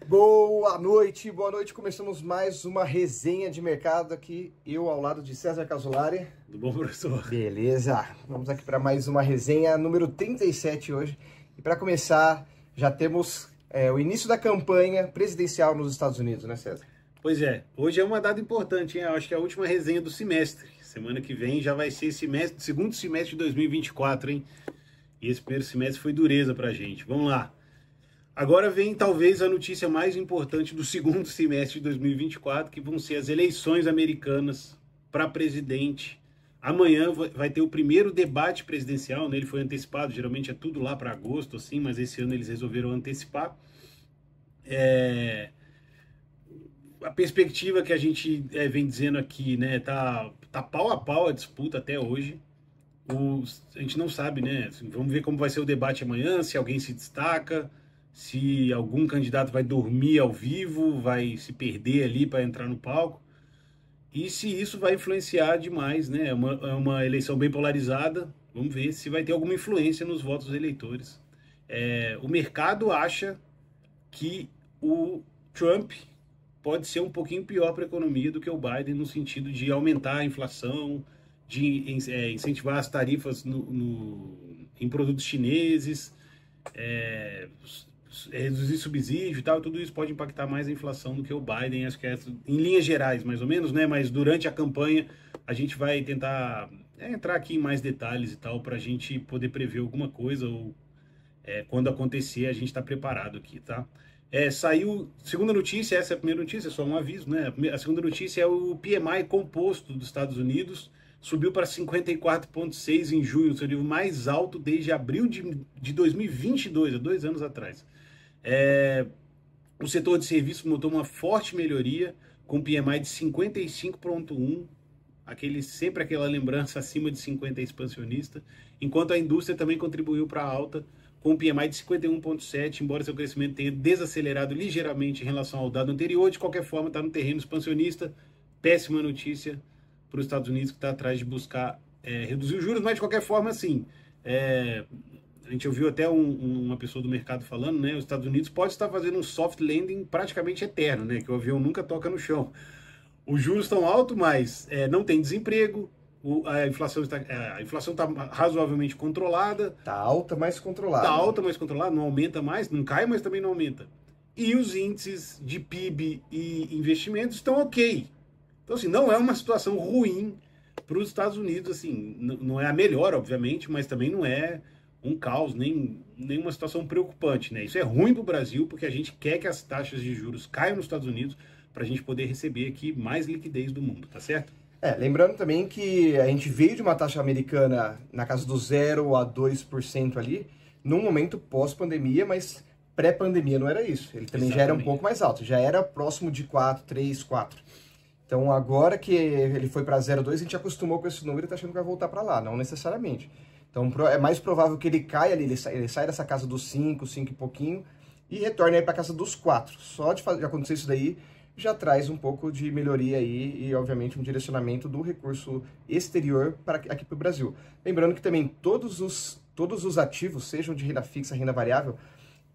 Boa noite, boa noite. Começamos mais uma resenha de mercado aqui, eu ao lado de César Casolari. Tudo bom, professor? Beleza, vamos aqui para mais uma resenha número 37 hoje. E para começar, já temos o início da campanha presidencial nos Estados Unidos, né, César? Pois é, hoje é uma data importante, hein? Eu acho que é a última resenha do semestre. Semana que vem já vai ser segundo semestre de 2024, hein? E esse primeiro semestre foi dureza pra gente. Vamos lá. Agora vem talvez a notícia mais importante do segundo semestre de 2024, que vão ser as eleições americanas para presidente. Amanhã vai ter o primeiro debate presidencial, né? Ele foi antecipado, geralmente é tudo lá para agosto, assim, mas esse ano eles resolveram antecipar. A perspectiva que a gente vem dizendo aqui, né, tá pau a pau a disputa até hoje. A gente não sabe, né? Vamos ver como vai ser o debate amanhã, se alguém se destaca, se algum candidato vai dormir ao vivo, vai se perder ali para entrar no palco, e se isso vai influenciar demais, né? É uma eleição bem polarizada, vamos ver se vai ter alguma influência nos votos dos eleitores. O mercado acha que o Trump pode ser um pouquinho pior para a economia do que o Biden, no sentido de aumentar a inflação, de incentivar as tarifas em produtos chineses, reduzir subsídio e tal. Tudo isso pode impactar mais a inflação do que o Biden, acho que em linhas gerais, mais ou menos, né? Mas durante a campanha a gente vai tentar entrar aqui em mais detalhes e tal, para a gente poder prever alguma coisa, ou quando acontecer a gente está preparado aqui, tá? Saiu, segunda notícia, essa é a primeira notícia, só um aviso, né? A segunda notícia é o PMI composto dos Estados Unidos, subiu para 54,6 em junho, o seu nível mais alto desde abril de 2022, há 2 anos atrás. O setor de serviços notou uma forte melhoria, com PMI de 55,1, sempre aquela lembrança acima de 50 expansionista, enquanto a indústria também contribuiu para a alta, com um PMI de 51,7, embora seu crescimento tenha desacelerado ligeiramente em relação ao dado anterior. De qualquer forma, está no terreno expansionista. Péssima notícia para os Estados Unidos, que está atrás de buscar reduzir os juros, mas de qualquer forma, assim, a gente ouviu até uma pessoa do mercado falando, né? Os Estados Unidos pode estar fazendo um soft landing praticamente eterno, né? Que o avião nunca toca no chão. Os juros estão altos, mas não tem desemprego. A inflação está razoavelmente controlada. Tá alta, mas controlada. Está alta, mas controlada, não aumenta mais, não cai, mas também não aumenta. E os índices de PIB e investimentos estão ok. Então, assim, não é uma situação ruim para os Estados Unidos, assim, não é a melhor, obviamente, mas também não é um caos, nem uma situação preocupante, né? Isso é ruim para o Brasil, porque a gente quer que as taxas de juros caiam nos Estados Unidos para a gente poder receber aqui mais liquidez do mundo, tá certo? Lembrando também que a gente veio de uma taxa americana na casa do 0 a 2% ali, num momento pós-pandemia, mas pré-pandemia não era isso. Ele também já era um pouco mais alto, já era próximo de 4, 3, 4. Então agora que ele foi para 0,2, a gente acostumou com esse número e está achando que vai voltar para lá, não necessariamente. Então é mais provável que ele caia ali, ele sai dessa casa dos 5, 5 e pouquinho, e retorne aí para a casa dos 4. Só de acontecer isso daí, já traz um pouco de melhoria aí e, obviamente, um direcionamento do recurso exterior aqui para o Brasil. Lembrando que também todos os ativos, sejam de renda fixa, renda variável,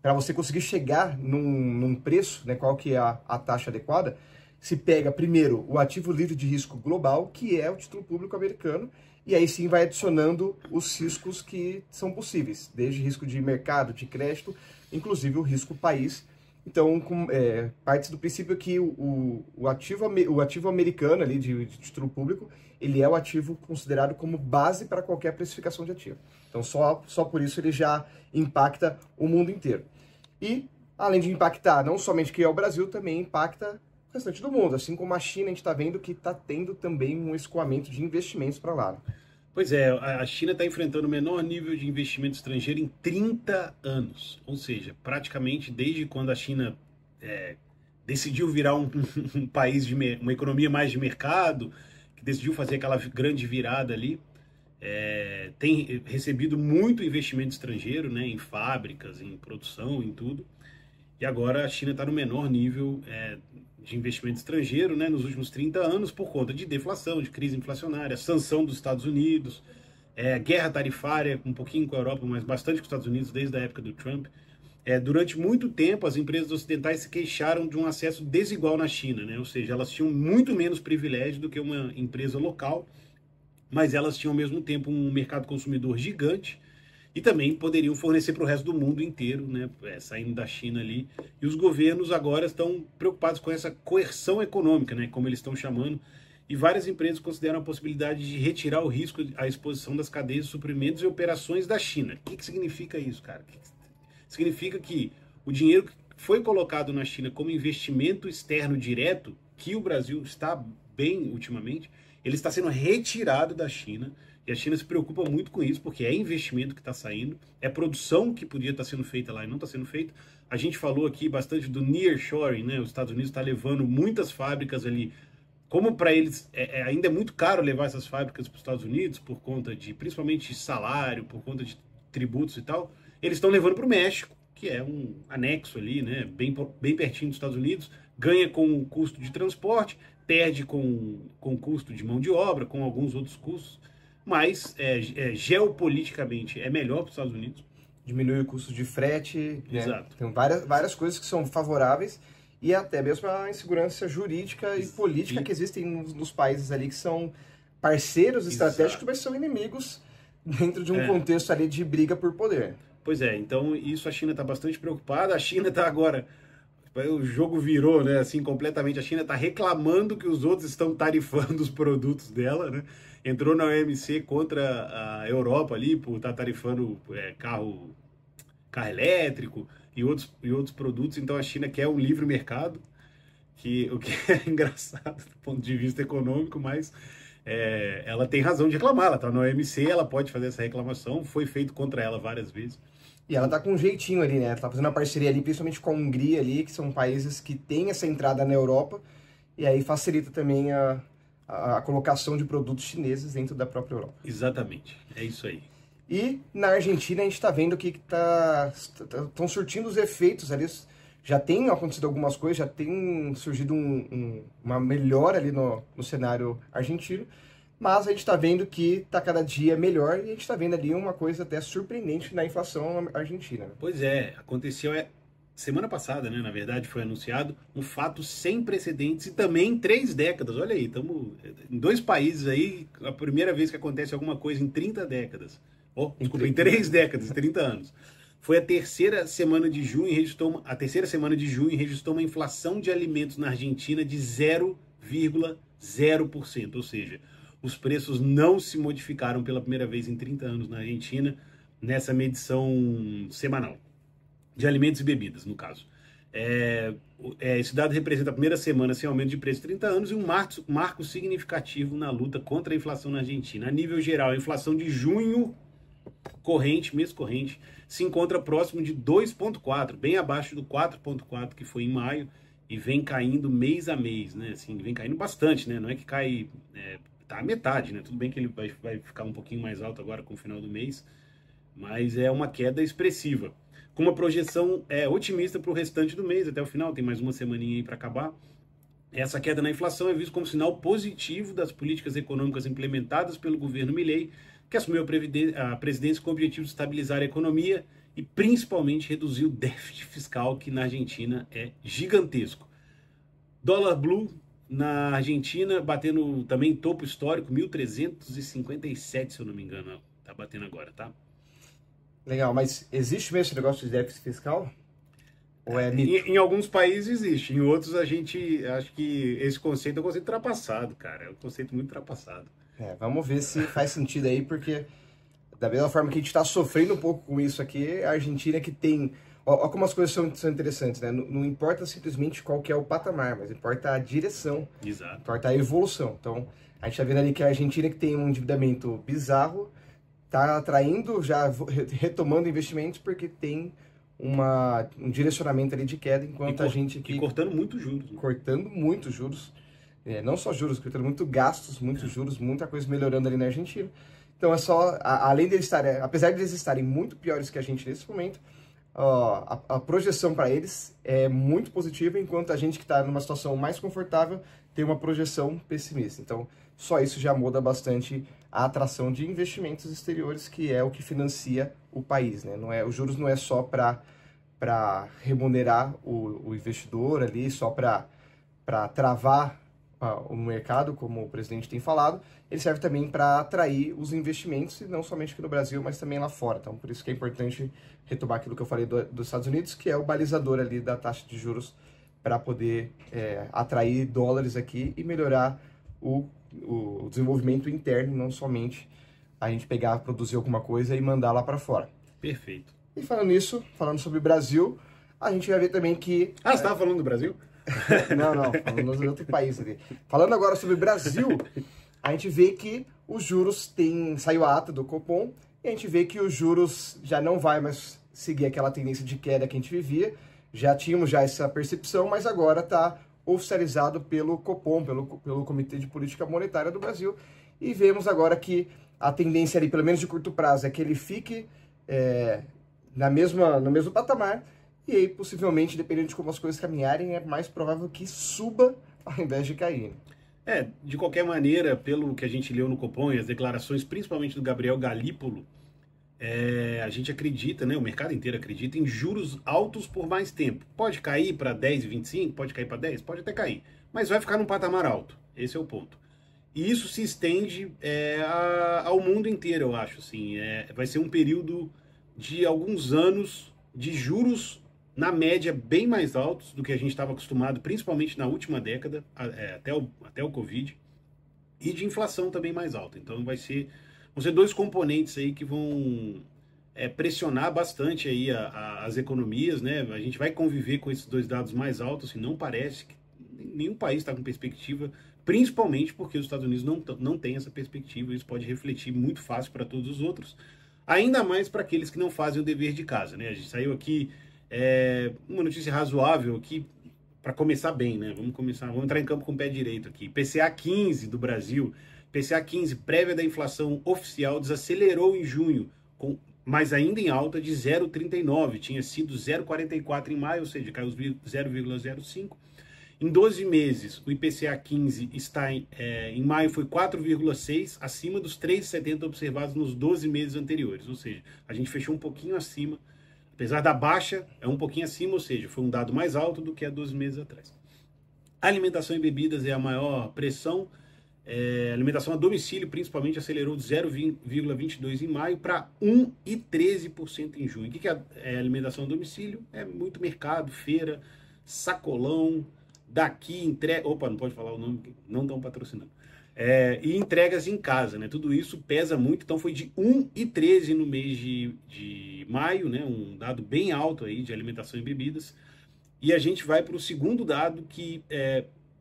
para você conseguir chegar num preço, né, qual que é a taxa adequada, se pega primeiro o ativo livre de risco global, que é o título público americano, e aí sim vai adicionando os riscos que são possíveis, desde risco de mercado, de crédito, inclusive o risco país. Então, parte do princípio que o ativo americano ali de título público, ele é o ativo considerado como base para qualquer precificação de ativo. Então, só por isso ele já impacta o mundo inteiro. E, além de impactar não somente que é o Brasil, também impacta o restante do mundo. Assim como a China, a gente está vendo que está tendo também um escoamento de investimentos para lá. Pois é, a China está enfrentando o menor nível de investimento estrangeiro em 30 anos. Ou seja, praticamente desde quando a China decidiu virar um país uma economia mais de mercado, que decidiu fazer aquela grande virada ali, tem recebido muito investimento estrangeiro, né, em fábricas, em produção, em tudo. E agora a China está no menor nível de investimento estrangeiro, né, nos últimos 30 anos, por conta de deflação, de crise inflacionária, sanção dos Estados Unidos, guerra tarifária, um pouquinho com a Europa, mas bastante com os Estados Unidos desde a época do Trump. durante muito tempo as empresas ocidentais se queixaram de um acesso desigual na China, né? Ou seja, elas tinham muito menos privilégio do que uma empresa local, mas elas tinham ao mesmo tempo um mercado consumidor gigante e também poderiam fornecer para o resto do mundo inteiro, né? Saindo da China ali. E os governos agora estão preocupados com essa coerção econômica, né? Como eles estão chamando. E várias empresas consideram a possibilidade de retirar o risco à exposição das cadeias de suprimentos e operações da China. O que significa isso, cara? Significa que o dinheiro que foi colocado na China como investimento externo direto, que o Brasil está bem ultimamente, ele está sendo retirado da China. E a China se preocupa muito com isso, porque é investimento que está saindo, é produção que podia estar sendo feita lá e não está sendo feita. A gente falou aqui bastante do nearshoring, né? Os Estados Unidos está levando muitas fábricas ali. Como para eles ainda é muito caro levar essas fábricas para os Estados Unidos, por conta de, principalmente, salário, por conta de tributos e tal, eles estão levando para o México, que é um anexo ali, né, bem pertinho dos Estados Unidos, ganha com o custo de transporte, perde com o custo de mão de obra, com alguns outros custos, mas geopoliticamente é melhor para os Estados Unidos. Diminui o custo de frete, né? Exato. Tem várias coisas que são favoráveis, e até mesmo a insegurança jurídica e política que existem nos países ali que são parceiros estratégicos, mas são inimigos dentro de um contexto ali de briga por poder. Pois é, então isso a China está bastante preocupada. A China está agora, o jogo virou, né, assim, completamente. A China está reclamando que os outros estão tarifando os produtos dela, né? Entrou na OMC contra a Europa ali por estar tarifando carro elétrico e outros produtos. Então a China quer um livre mercado, o que é engraçado do ponto de vista econômico, mas ela tem razão de reclamar. Ela está na OMC, ela pode fazer essa reclamação, foi feito contra ela várias vezes. E ela tá com um jeitinho ali, né? Ela tá fazendo uma parceria ali, principalmente com a Hungria ali, que são países que têm essa entrada na Europa, e aí facilita também a colocação de produtos chineses dentro da própria Europa. Exatamente, é isso aí. E na Argentina a gente está vendo que estão surtindo os efeitos ali. Já tem acontecido algumas coisas, já tem surgido uma melhora ali no cenário argentino, mas a gente está vendo que está cada dia melhor e a gente está vendo ali uma coisa até surpreendente na inflação argentina. Pois é, aconteceu semana passada, né? Na verdade foi anunciado um fato sem precedentes e também em 3 décadas. Olha aí, estamos em 2 países aí, a primeira vez que acontece alguma coisa em 30 décadas. Desculpa, em 3 décadas, 30 anos. Foi a terceira semana de junho registrou uma inflação de alimentos na Argentina de 0,0%. Ou seja, os preços não se modificaram pela primeira vez em 30 anos na Argentina, nessa medição semanal de alimentos e bebidas, no caso. Esse dado representa a primeira semana sem aumento de preço em 30 anos e um marco significativo na luta contra a inflação na Argentina. A nível geral, a inflação de junho mês corrente, se encontra próximo de 2,4, bem abaixo do 4,4 que foi em maio, e vem caindo mês a mês, né? Assim, vem caindo bastante, né? Não é que cai, tá a metade, né? Tudo bem que ele vai ficar um pouquinho mais alto agora com o final do mês, mas é uma queda expressiva. Com uma projeção otimista para o restante do mês, até o final, tem mais uma semaninha aí para acabar. Essa queda na inflação é vista como sinal positivo das políticas econômicas implementadas pelo governo Milei, que assumiu a presidência com o objetivo de estabilizar a economia e principalmente reduzir o déficit fiscal, que na Argentina é gigantesco. Dólar blue na Argentina batendo também topo histórico, 1.357, se eu não me engano, tá batendo agora, tá? Legal, mas existe mesmo esse negócio de déficit fiscal? Ou é mito? Em alguns países existe, em outros a gente acha que esse conceito é um conceito ultrapassado, cara, é um conceito muito ultrapassado. Vamos ver se faz sentido aí, porque da mesma forma que a gente está sofrendo um pouco com isso aqui, a Argentina que tem... Olha como as coisas são interessantes, né? Não importa simplesmente qual que é o patamar, mas importa a direção. Exato. Importa a evolução. Então, a gente está vendo ali que a Argentina, que tem um endividamento bizarro, está atraindo, já retomando investimentos, porque tem um direcionamento ali de queda, enquanto a gente aqui... E cortando muitos juros. Cortando muitos juros. Não só juros, cortando muito gastos, muitos juros, muita coisa melhorando ali na Argentina. Então é só, além deles estarem, apesar de eles estarem muito piores que a gente nesse momento, a projeção para eles é muito positiva, enquanto a gente que está numa situação mais confortável tem uma projeção pessimista. Então, só isso já muda bastante a atração de investimentos exteriores, que é o que financia o país, né? Os juros não é só para remunerar o investidor ali, só para travar o mercado, como o presidente tem falado. Ele serve também para atrair os investimentos, e não somente aqui no Brasil, mas também lá fora. Então, por isso que é importante retomar aquilo que eu falei dos Estados Unidos, que é o balizador ali da taxa de juros, para poder atrair dólares aqui e melhorar o desenvolvimento interno, não somente a gente pegar, produzir alguma coisa e mandar lá para fora. Perfeito. E falando nisso, falando sobre o Brasil, a gente vai ver também que... Ah, você estava falando do Brasil? Não, falando de outro país ali. Falando agora sobre o Brasil, a gente vê que os juros saiu a ata do Copom, e a gente vê que os juros já não vai mais seguir aquela tendência de queda que a gente vivia. Já tínhamos essa percepção, mas agora está oficializado pelo Copom, pelo Comitê de Política Monetária do Brasil, e vemos agora que a tendência ali, pelo menos de curto prazo, é que ele fique no mesmo patamar, e aí possivelmente, dependendo de como as coisas caminharem, é mais provável que suba ao invés de cair. De qualquer maneira, pelo que a gente leu no Copom e as declarações, principalmente do Gabriel Galípolo, a gente acredita, né, o mercado inteiro acredita em juros altos por mais tempo. Pode cair para 10,25, pode cair para 10, pode até cair, mas vai ficar num patamar alto. Esse é o ponto. E isso se estende ao mundo inteiro, eu acho. Assim, vai ser um período de alguns anos de juros, na média, bem mais altos do que a gente estava acostumado, principalmente na última década, até o Covid, e de inflação também mais alta. Então vão ser dois componentes aí que vão pressionar bastante aí as economias, né? A gente vai conviver com esses dois dados mais altos, e não parece que nenhum país está com perspectiva, principalmente porque os Estados Unidos não têm essa perspectiva. Isso pode refletir muito fácil para todos os outros, ainda mais para aqueles que não fazem o dever de casa, né? A gente saiu aqui uma notícia razoável aqui para começar bem, né? Vamos entrar em campo com o pé direito aqui. PCA 15 do Brasil, PCA 15, prévia da inflação oficial, desacelerou em junho, mas ainda em alta de 0,39, tinha sido 0,44 em maio, ou seja, caiu 0,05. Em 12 meses, o IPCA 15 está em maio foi 4,6, acima dos 3,70 observados nos 12 meses anteriores, ou seja, a gente fechou um pouquinho acima, apesar da baixa, é um pouquinho acima, ou seja, foi um dado mais alto do que há 12 meses atrás. Alimentação e bebidas é a maior pressão. Alimentação a domicílio, principalmente, acelerou de 0,22 em maio para 1,13% em junho. O que é alimentação a domicílio? É muito mercado, feira, sacolão, daqui, Opa, não pode falar o nome, não estão patrocinando. E entregas em casa, né? Tudo isso pesa muito, então foi de 1,13 no mês de maio, né? Um dado bem alto aí de alimentação e bebidas. E a gente vai para o segundo dado, que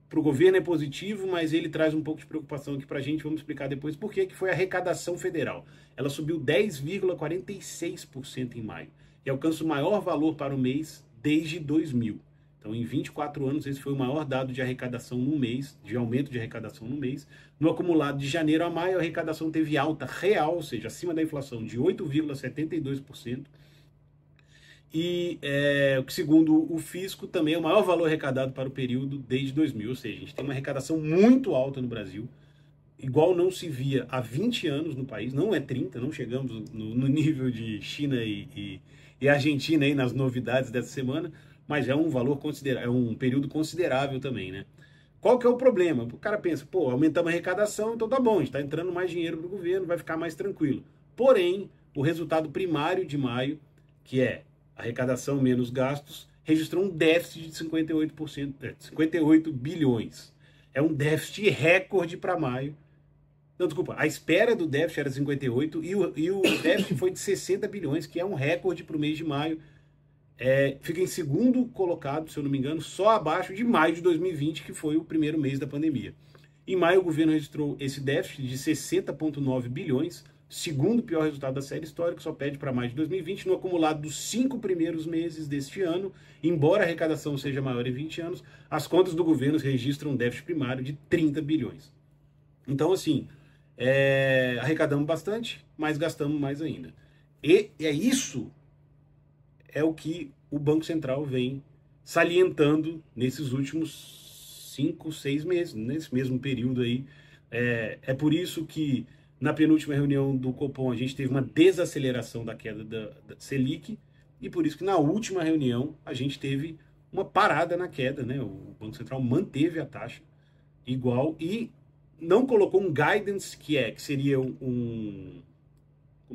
para o governo é positivo, mas ele traz um pouco de preocupação aqui para a gente. Vamos explicar depois por quê, que foi a arrecadação federal. Ela subiu 10,46% em maio e alcança o maior valor para o mês desde 2000. Então, em 24 anos, esse foi o maior dado de arrecadação no mês, de aumento de arrecadação no mês. No acumulado de janeiro a maio, a arrecadação teve alta real, ou seja, acima da inflação, de 8,72%. E, segundo o Fisco, também é o maior valor arrecadado para o período desde 2000. Ou seja, a gente tem uma arrecadação muito alta no Brasil, igual não se via há 20 anos no país, não é 30, não chegamos no nível de China e Argentina aí nas novidades dessa semana, mas é um valor considerável, é um período considerável também, né? Qual que é o problema? O cara pensa, aumentamos a arrecadação, então tá bom, a gente está entrando mais dinheiro para o governo, vai ficar mais tranquilo. Porém, o resultado primário de maio, que é arrecadação menos gastos, registrou um déficit de 58%, 58 bilhões. É um déficit recorde para maio. Não, desculpa, a espera do déficit era 58 e o déficit foi de 60 bilhões, que é um recorde para o mês de maio. Fica em segundo colocado, se eu não me engano, só abaixo de maio de 2020, que foi o primeiro mês da pandemia. Em maio, o governo registrou esse déficit de 60,9 bilhões, segundo pior resultado da série histórica, só pede para maio de 2020. No acumulado dos 5 primeiros meses deste ano, embora a arrecadação seja maior em 20 anos, as contas do governo registram um déficit primário de 30 bilhões. Então, assim, arrecadamos bastante, mas gastamos mais ainda. E isso é o que o Banco Central vem salientando nesses últimos 5, 6 meses, nesse mesmo período aí. É por isso que na penúltima reunião do Copom a gente teve uma desaceleração da queda da Selic, e por isso que na última reunião a gente teve uma parada na queda, né? O Banco Central manteve a taxa igual e não colocou um guidance que seria como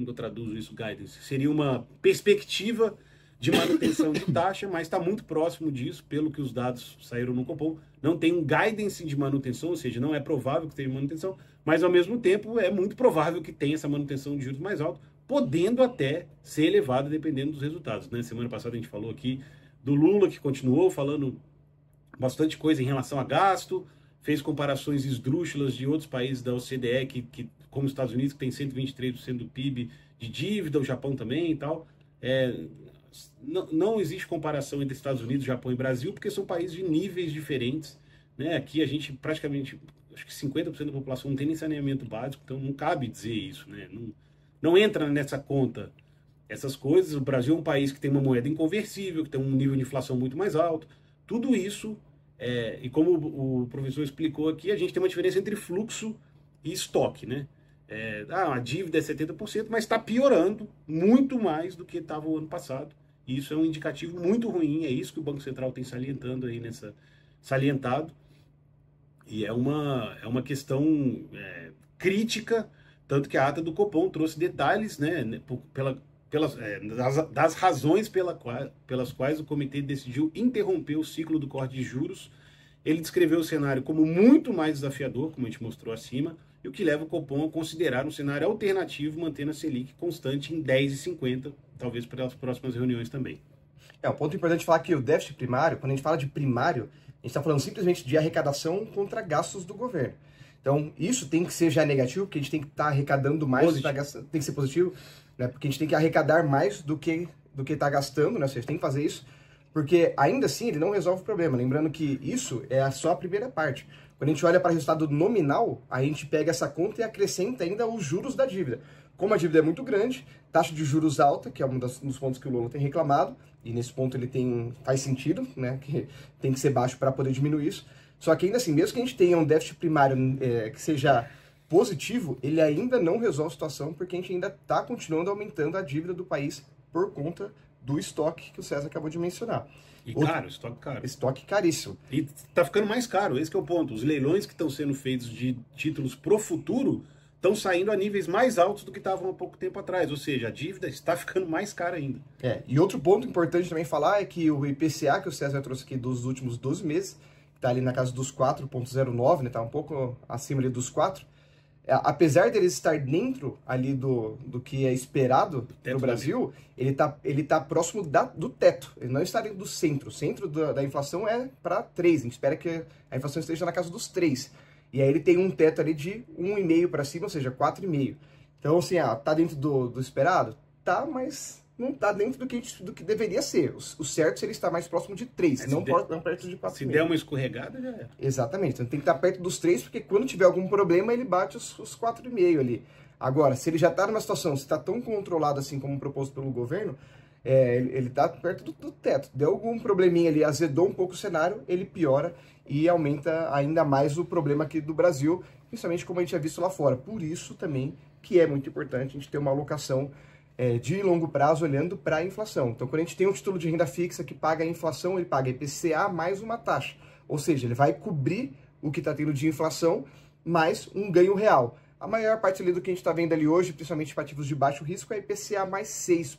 que eu traduzo isso, guidance? Seria uma perspectiva de manutenção de taxa, mas está muito próximo disso, pelo que os dados saíram no Copom. Não tem um guidance de manutenção, ou seja, não é provável que tenha manutenção, mas ao mesmo tempo é muito provável que tenha essa manutenção de juros mais alto, podendo até ser elevada dependendo dos resultados, né? Semana passada a gente falou aqui do Lula, que continuou falando bastante coisa em relação a gasto, fez comparações esdrúxulas de outros países da OCDE, como os Estados Unidos, que tem 123% do PIB de dívida, o Japão também e tal. Não existe comparação entre Estados Unidos, Japão e Brasil, porque são países de níveis diferentes, né? Aqui a gente praticamente, acho que 50% da população não tem nem saneamento básico, então não cabe dizer isso, né? Não entra nessa conta essas coisas. O Brasil é um país que tem uma moeda inconversível, que tem um nível de inflação muito mais alto. Tudo isso, e como o professor explicou aqui, a gente tem uma diferença entre fluxo e estoque, né? A dívida é 70%, mas está piorando muito mais do que estava o ano passado. E isso é um indicativo muito ruim, é isso que o Banco Central tem salientado. E é uma questão crítica, tanto que a ata do Copom trouxe detalhes, né, das razões pelas quais o comitê decidiu interromper o ciclo do corte de juros. Ele descreveu o cenário como muito mais desafiador, como a gente mostrou acima, e o que leva o Copom a considerar um cenário alternativo, mantendo a Selic constante em 10,50, talvez para as próximas reuniões também. Um ponto importante falar que o déficit primário, quando a gente fala de primário, a gente está falando simplesmente de arrecadação contra gastos do governo. Então, isso tem que ser já negativo, porque a gente tem que estar arrecadando mais, tem que ser positivo, né? Porque a gente tem que arrecadar mais do que está gastando, né? Ou seja, tem que fazer isso, porque ainda assim ele não resolve o problema. Lembrando que isso é só a primeira parte. Quando a gente olha para o resultado nominal, a gente pega essa conta e acrescenta ainda os juros da dívida. Como a dívida é muito grande, taxa de juros alta, que é um dos pontos que o Lula tem reclamado, e nesse ponto ele faz sentido, né? Que tem que ser baixo para poder diminuir isso. Só que ainda assim, mesmo que a gente tenha um déficit primário que seja positivo, ele ainda não resolve a situação, porque a gente ainda está continuando aumentando a dívida do país por conta do estoque que o César acabou de mencionar. E caro, estoque caro. Estoque caríssimo. E está ficando mais caro, esse que é o ponto. Os leilões que estão sendo feitos de títulos pro futuro estão saindo a níveis mais altos do que estavam há pouco tempo atrás. Ou seja, a dívida está ficando mais cara ainda. E outro ponto importante também falar é que o IPCA, que o César trouxe aqui dos últimos 12 meses, está ali na casa dos 4,09, né? Está um pouco acima ali dos 4. Apesar dele estar dentro ali do que é esperado no Brasil, ele tá próximo do teto. Ele não está dentro do centro. O centro da inflação é para 3. A gente espera que a inflação esteja na casa dos 3. E aí ele tem um teto ali de 1,5 para cima, ou seja, 4,5. Então, assim, tá dentro do esperado? Tá, mas não está dentro do que deveria ser. O certo seria estar mais próximo de 3, não perto de 4,5. Se der uma escorregada, já é. Exatamente. Então tem que estar perto dos 3, porque quando tiver algum problema, ele bate os 4,5 ali. Agora, se ele já está numa situação, se está tão controlado assim como proposto pelo governo, ele está perto do teto. Deu algum probleminha ali, azedou um pouco o cenário, ele piora e aumenta ainda mais o problema aqui do Brasil, principalmente como a gente já visto lá fora. Por isso também que é muito importante a gente ter uma alocação de longo prazo olhando para a inflação. Então, quando a gente tem um título de renda fixa que paga a inflação, ele paga IPCA mais uma taxa. Ou seja, ele vai cobrir o que está tendo de inflação mais um ganho real. A maior parte ali do que a gente está vendo ali hoje, principalmente para ativos de baixo risco, é IPCA mais 6%.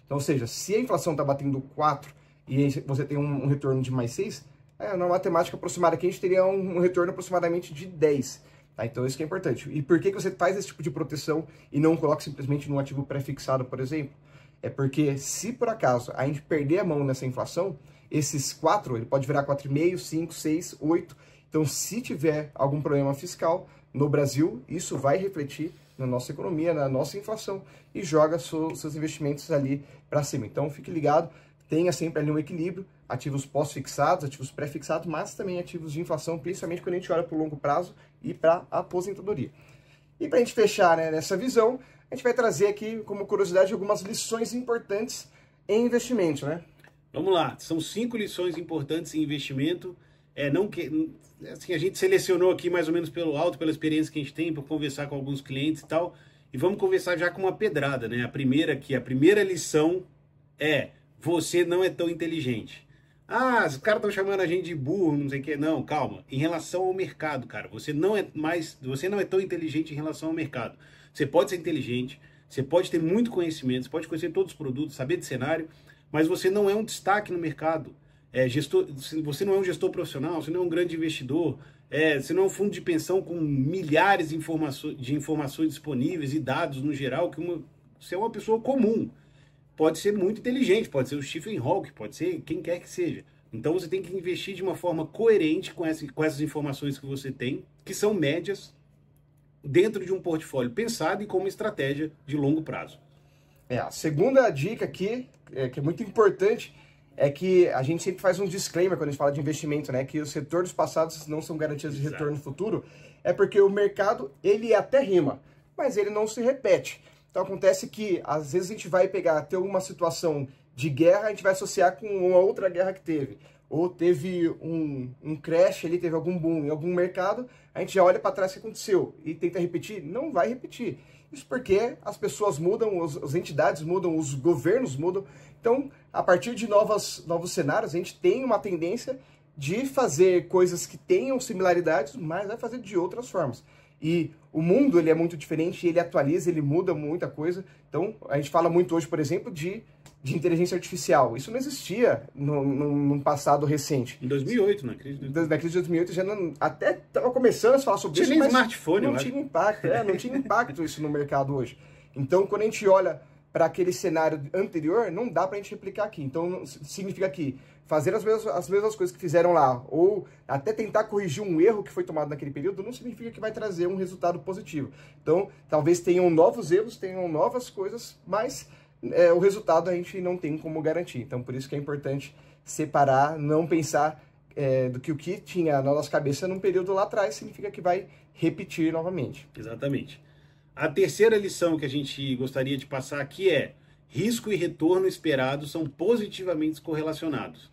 Então, ou seja, se a inflação está batendo 4% e você tem um retorno de mais 6%, na matemática aproximada aqui a gente teria um retorno aproximadamente de 10%. Tá? Então isso que é importante. E por que você faz esse tipo de proteção e não coloca simplesmente num ativo pré-fixado, por exemplo? É porque se por acaso a gente perder a mão nessa inflação, esses 4, ele pode virar 4,5, 5, 6, 8. Então se tiver algum problema fiscal no Brasil, isso vai refletir na nossa economia, na nossa inflação e joga seus investimentos ali para cima. Então fique ligado, tenha sempre ali um equilíbrio, ativos pós-fixados, ativos pré-fixados, mas também ativos de inflação, principalmente quando a gente olha para o longo prazo e para a aposentadoria. E para a gente fechar, né, nessa visão, a gente vai trazer aqui, como curiosidade, algumas lições importantes em investimento, né? Vamos lá, são 5 lições importantes em investimento. Assim, a gente selecionou aqui mais ou menos pelo alto, pela experiência que a gente tem, para conversar com alguns clientes e tal. E vamos conversar já com uma pedrada, né? A primeira lição você não é tão inteligente. Ah, os caras estão chamando a gente de burro, não sei o que. Não, calma. Em relação ao mercado, cara, você não é tão inteligente em relação ao mercado. Você pode ser inteligente, você pode ter muito conhecimento, você pode conhecer todos os produtos, saber de cenário, mas você não é um destaque no mercado. Você não é um gestor profissional, você não é um grande investidor, você não é um fundo de pensão com milhares de informações disponíveis e dados no geral, você é uma pessoa comum. Pode ser muito inteligente, pode ser o Stephen Hawking, pode ser quem quer que seja. Então você tem que investir de uma forma coerente com essas informações que você tem, que são médias, dentro de um portfólio pensado e com uma estratégia de longo prazo. A segunda dica aqui, que é muito importante, é que a gente sempre faz um disclaimer quando a gente fala de investimento, né? Que os retornos passados não são garantias de retorno futuro. É porque o mercado, ele até rima, mas ele não se repete. Então acontece que, às vezes, a gente vai ter alguma situação de guerra, a gente vai associar com uma outra guerra que teve. Ou teve um crash ali, teve algum boom em algum mercado, a gente já olha para trás o que aconteceu e tenta repetir. Não vai repetir. Isso porque as pessoas mudam, as entidades mudam, os governos mudam. Então, a partir de novos cenários, a gente tem uma tendência de fazer coisas que tenham similaridades, mas vai fazer de outras formas. E o mundo, ele é muito diferente, ele atualiza, ele muda muita coisa. Então, a gente fala muito hoje, por exemplo, de inteligência artificial. Isso não existia num passado recente. Em 2008, na crise de 2008, já até estava começando a falar sobre isso, mas smartphone, não tinha impacto. Não tinha impacto isso no mercado hoje. Então, quando a gente olha para aquele cenário anterior, não dá para a gente replicar aqui. Então, significa que fazer as mesmas coisas que fizeram lá, ou até tentar corrigir um erro que foi tomado naquele período, não significa que vai trazer um resultado positivo. Então, talvez tenham novos erros, tenham novas coisas, mas o resultado a gente não tem como garantir. Então, por isso que é importante separar, não pensar do que o que tinha na nossa cabeça num período lá atrás, significa que vai repetir novamente. Exatamente. A terceira lição que a gente gostaria de passar aqui é: risco e retorno esperado são positivamente correlacionados.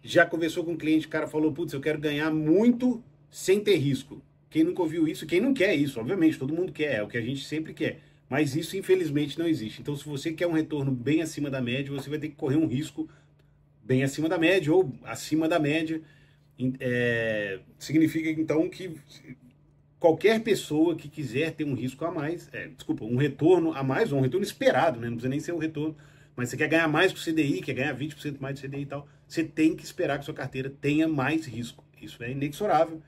Já conversou com um cliente, o cara falou, putz, eu quero ganhar muito sem ter risco. Quem nunca ouviu isso? Quem não quer isso? Obviamente, todo mundo quer, é o que a gente sempre quer. Mas isso, infelizmente, não existe. Então, se você quer um retorno bem acima da média, você vai ter que correr um risco bem acima da média ou acima da média. Significa, então, que qualquer pessoa que quiser ter um risco a mais, um retorno a mais, ou um retorno esperado, né? Não precisa nem ser um retorno, mas você quer ganhar mais que o CDI, quer ganhar 20% mais do CDI e tal, você tem que esperar que sua carteira tenha mais risco. Isso é inexorável.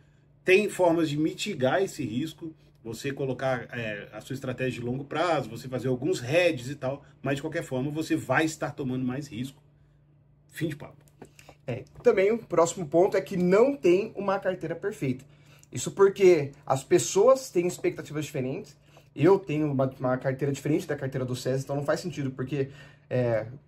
Tem formas de mitigar esse risco, você colocar a sua estratégia de longo prazo, você fazer alguns hedges e tal, mas de qualquer forma você vai estar tomando mais risco. Fim de papo. Também o próximo ponto é que não tem uma carteira perfeita. Isso porque as pessoas têm expectativas diferentes. Eu tenho uma carteira diferente da carteira do César, então não faz sentido, porque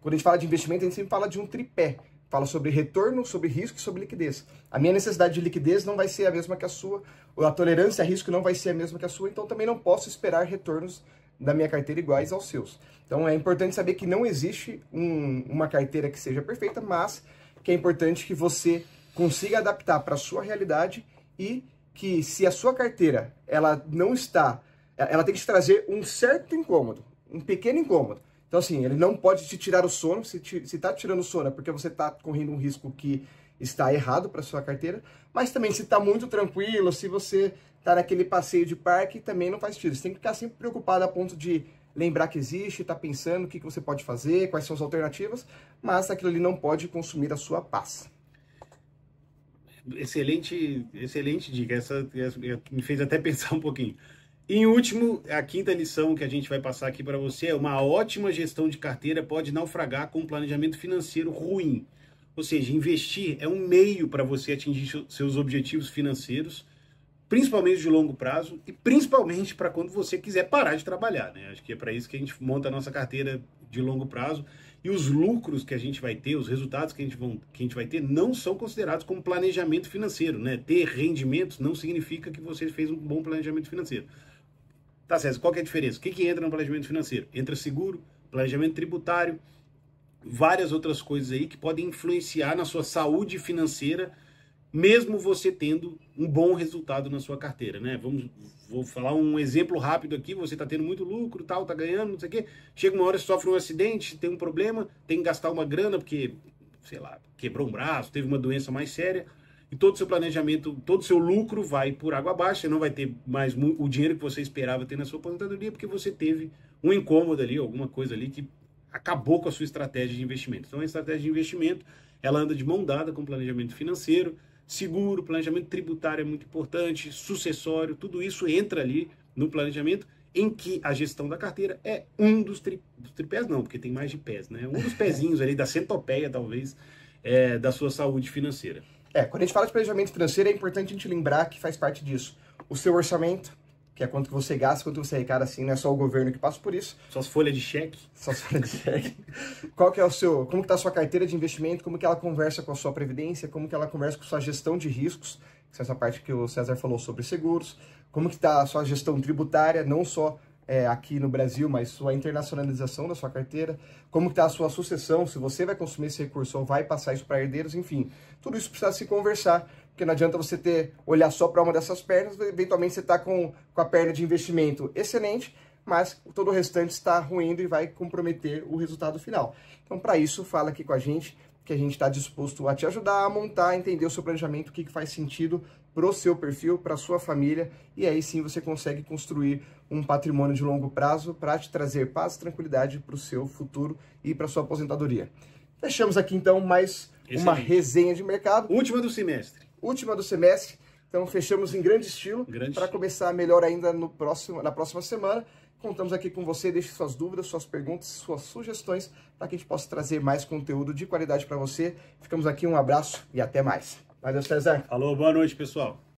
quando a gente fala de investimento, a gente sempre fala de um tripé. Fala sobre retorno, sobre risco e sobre liquidez. A minha necessidade de liquidez não vai ser a mesma que a sua, ou a tolerância a risco não vai ser a mesma que a sua, então também não posso esperar retornos da minha carteira iguais aos seus. Então é importante saber que não existe uma carteira que seja perfeita, mas que é importante que você consiga adaptar para a sua realidade e que se a sua carteira ela não está, ela tem que te trazer um certo incômodo, um pequeno incômodo. Então, assim, ele não pode te tirar o sono. Se está tirando o sono é porque você está correndo um risco que está errado para sua carteira. Mas também, se está muito tranquilo, se você está naquele passeio de parque, também não faz sentido. Você tem que ficar sempre preocupado a ponto de lembrar que existe, estar pensando o que você pode fazer, quais são as alternativas, mas aquilo ali não pode consumir a sua paz. Excelente dica. Essa me fez até pensar um pouquinho. Em último, a quinta lição que a gente vai passar aqui para você é: uma ótima gestão de carteira pode naufragar com um planejamento financeiro ruim. Ou seja, investir é um meio para você atingir seus objetivos financeiros, principalmente de longo prazo e principalmente para quando você quiser parar de trabalhar, né? Acho que é para isso que a gente monta a nossa carteira de longo prazo, e os lucros que a gente vai ter, os resultados que a gente vai ter, não são considerados como planejamento financeiro, né? Ter rendimentos não significa que você fez um bom planejamento financeiro. Tá, César, qual que é a diferença? O que entra no planejamento financeiro? Entra seguro, planejamento tributário, várias outras coisas aí que podem influenciar na sua saúde financeira mesmo você tendo um bom resultado na sua carteira, né? Vou falar um exemplo rápido aqui, você está tendo muito lucro, tal, tá ganhando, não sei o quê, chega uma hora, você sofre um acidente, tem um problema, tem que gastar uma grana porque, sei lá, quebrou um braço, teve uma doença mais séria, e todo o seu planejamento, todo o seu lucro vai por água abaixo, você não vai ter mais o dinheiro que você esperava ter na sua aposentadoria, porque você teve um incômodo ali, alguma coisa ali que acabou com a sua estratégia de investimento. Então a estratégia de investimento, ela anda de mão dada com o planejamento financeiro, seguro, planejamento tributário é muito importante, sucessório, tudo isso entra ali no planejamento, em que a gestão da carteira é um dos tripés, não, porque tem mais de pés, né? Um dos pezinhos ali, da centopeia, talvez, da sua saúde financeira. Quando a gente fala de planejamento financeiro, é importante a gente lembrar que faz parte disso o seu orçamento, que é quanto que você gasta, quanto você arrecada, assim, não é só o governo que passa por isso. Suas folhas de cheque. Suas folhas de cheque. Qual que é como que tá a sua carteira de investimento, como que ela conversa com a sua previdência, como que ela conversa com a sua gestão de riscos, que é essa parte que o César falou sobre seguros, como que tá a sua gestão tributária, não só aqui no Brasil, mas sua internacionalização da sua carteira, como que está a sua sucessão, se você vai consumir esse recurso ou vai passar isso para herdeiros, enfim. Tudo isso precisa se conversar, porque não adianta você olhar só para uma dessas pernas, eventualmente você está com a perna de investimento excelente, mas todo o restante está ruindo e vai comprometer o resultado final. Então, para isso, fala aqui com a gente, que a gente está disposto a te ajudar a montar, a entender o seu planejamento, o que faz sentido para o seu perfil, para a sua família, e aí sim você consegue construir um patrimônio de longo prazo para te trazer paz e tranquilidade para o seu futuro e para a sua aposentadoria. Fechamos aqui então mais uma resenha de mercado. Última do semestre. Última do semestre, então fechamos em grande estilo, para começar melhor ainda na próxima semana. Contamos aqui com você, deixe suas dúvidas, suas perguntas, suas sugestões, para que a gente possa trazer mais conteúdo de qualidade para você. Ficamos aqui, um abraço e até mais. Valeu, César. Falou, boa noite, pessoal.